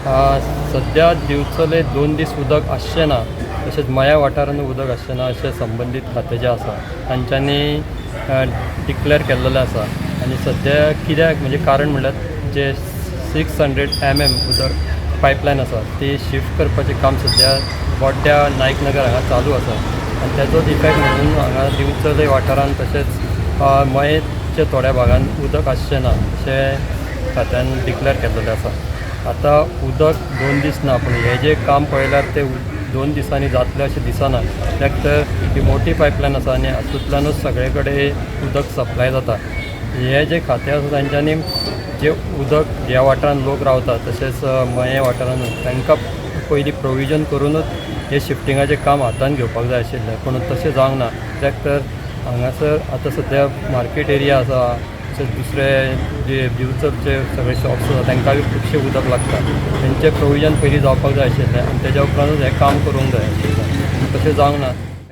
सध्या दिवचले 2 दीस उदक आसचें ना, तशेंच मया वाठारांत उदक आसचें ना अशें संबंदीत खातें जें आसा तांच्यांनी डिक्लेअर केल्लेलें आसा. आनी सद्या कित्याक म्हणजे कारण म्हणल्यार जे 600 उदक पायपलायन आसा ती शिफ्ट करपाचें काम सद्या बोड्ड्या नायक नगर हांगा चालू आसा. आनी तेचोच इफेक्ट म्हणून हांगा दिवचले वाठारांत तशेंच मयेच्या थोड्या भागांत उदक आसचें ना अशें खात्यान डिक्लेअर केल्लेलें आसा. आतां उदक 2 दीस ना, पूण हें जें काम पळयल्यार तें 2 दिसांनी जातलें अशें दिसना. कित्याक तर ही मोठी पायपलायन आसा आनी हातूंतल्यानूच सगळे कडेन उदक सप्लाय जाता. हें जें खातें आसा तांच्यांनी जें उदक ह्या वाठारांत लोक रावतात तशेंच मये वाठारांत तांकां पयलीं प्रोविजन करूनच हे शिफ्टिंगाचें काम हातान घेवपाक जाय आशिल्लें, पूण तशें जावंक ना. कित्याक तर हांगासर आतां सद्या मार्केट एरिया आसा, तशेंच दुसरे जे दिवचलचे सगळे शॉप्स आसा तांकांय खुबशें उदक लागता. तेंचें प्रोविजन पयलीं जावपाक जाय आशिल्लें आनी तेज्या उपरांतूच हें काम करूंक जाय आशिल्लें, तशें जावंक ना.